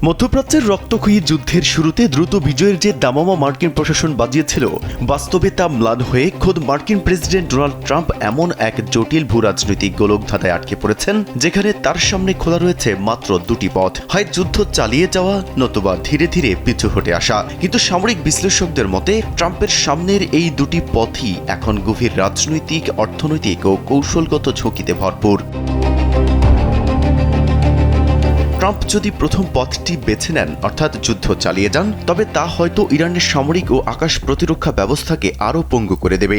মধ্যপ্রাচ্যের রক্তক্ষয়ী যুদ্ধের শুরুতে দ্রুত বিজয়ের যে দামামা মার্কিন প্রশাসন বাজিয়েছিল, বাস্তবে তা ম্লান হয়ে খোদ মার্কিন প্রেসিডেন্ট ডোনাল্ড ট্রাম্প এমন এক জটিল ভূরাজনৈতিক গোলকধাঁধায় আটকে পড়েছেন, যেখানে তার সামনে খোলা রয়েছে মাত্র দুটি পথ: হয় যুদ্ধ চালিয়ে যাওয়া, নতুবা ধীরে ধীরে পিছু হটে আসা। কিন্তু সামরিক বিশ্লেষকদের মতে ট্রাম্পের সামনের এই দুটি পথই এখন গভীর রাজনৈতিক, অর্থনৈতিক ও কৌশলগত ঝুঁকিতে ভরপুর। ট্রাম্প যদি প্রথম পথটি বেছে নেন, অর্থাৎ যুদ্ধ চালিয়ে যান, তবে তা হয়তো ইরানের সামরিক ও আকাশ প্রতিরক্ষা ব্যবস্থাকে আরও পঙ্গু করে দেবে।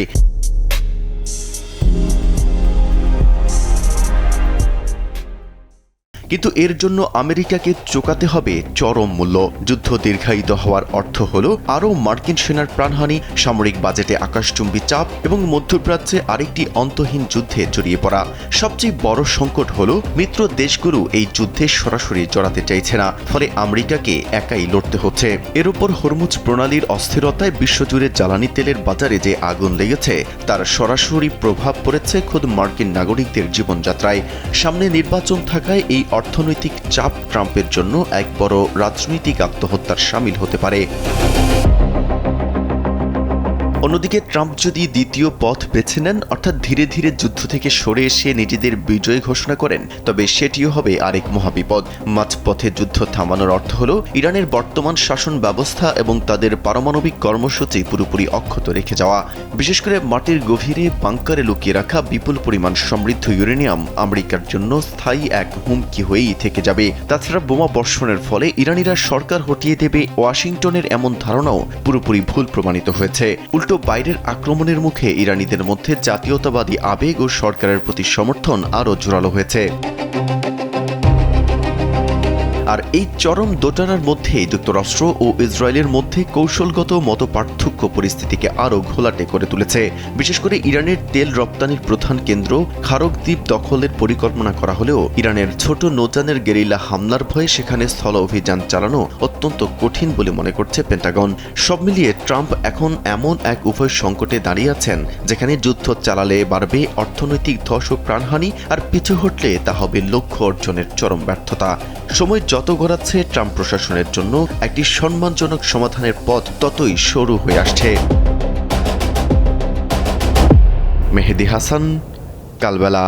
কিন্তু এর জন্য আমেরিকাকে চোকাতে হবে চরম মূল্য। যুদ্ধ দীর্ঘায়িত হওয়ার অর্থ হল আরও মার্কিন সেনার প্রাণহানি, সামরিক বাজেটে আকাশচুম্বী চাপ এবং মধ্যপ্রাচ্যে আরেকটি অন্তহীন যুদ্ধে জড়িয়ে পড়া। সবচেয়ে বড় সংকট হল মিত্র দেশগুলো এই যুদ্ধে সরাসরি জড়াতে চাইছে না, ফলে আমেরিকাকে একাই লড়তে হচ্ছে। এর উপর হরমুজ প্রণালীর অস্থিরতায় বিশ্বজুড়ে জ্বালানি তেলের বাজারে যে আগুন লেগেছে, তার সরাসরি প্রভাব পড়েছে খোদ মার্কিন নাগরিকদের জীবনযাত্রায়। সামনে নির্বাচন থাকায় এই অর্থনৈতিক চাপ ট্রাম্পের জন্য এক বড় রাজনৈতিক আত্মহত্যার শামিল হতে পারে। অন্যদিকে ট্রাম্প যদি দ্বিতীয় পথ বেছে নেন, অর্থাৎ ধীরে ধীরে যুদ্ধ থেকে সরে এসে নিজেদের বিজয় ঘোষণা করেন, তবে সেটিও হবে আরেক মহাবিপদ। মাঝপথে যুদ্ধ থামানোর অর্থ হল ইরানের বর্তমান শাসন ব্যবস্থা এবং তাদের পারমাণবিক কর্মসূচি পুরোপুরি অক্ষত রেখে যাওয়া। বিশেষ করে মাটির গভীরে বাংকারে লুকিয়ে রাখা বিপুল পরিমাণ সমৃদ্ধ ইউরেনিয়াম আমেরিকার জন্য স্থায়ী এক হুমকি হয়েই থেকে যাবে। তাছাড়া বোমা বর্ষণের ফলে ইরানিরা সরকার হটিয়ে দেবে, ওয়াশিংটনের এমন ধারণাও পুরোপুরি ভুল প্রমাণিত হয়েছে। উল্টো বাইরের আক্রমণের মুখে ইরানিদের মধ্যে জাতীয়তাবাদী আবেগ ও সরকারের প্রতি সমর্থন আরও জোরালো হয়েছে। আর এই চরম দোটানার মধ্যেই যুক্তরাষ্ট্র ও ইসরায়েলের মধ্যে কৌশলগত মতপার্থক্য পরিস্থিতিকে আরও ঘোলাটে করে তুলেছে। বিশেষ করে ইরানের তেল রপ্তানির প্রধান কেন্দ্র খারক দ্বীপ দখলের পরিকল্পনা করা হলেও ইরানের ছোট নৌযানের গেরিলা হামলার ভয়ে সেখানে স্থল অভিযান চালানো অত্যন্ত কঠিন বলে মনে করছে পেন্টাগন। সব মিলিয়ে ট্রাম্প এখন এমন এক উভয় সংকটে দাঁড়িয়ে আছেন, যেখানে যুদ্ধ চালালে বাড়বে অর্থনৈতিক ধস ও প্রাণহানি, আর পিছু হটলে তা হবে লক্ষ্য অর্জনের চরম ব্যর্থতা। সময় যত গড়াচ্ছে, ট্রাম্প প্রশাসনের জন্য একটি সম্মানজনক সমাধানের পথ ততই সরু হয়ে আসছে। মেহেদী হাসান, কালবেলা।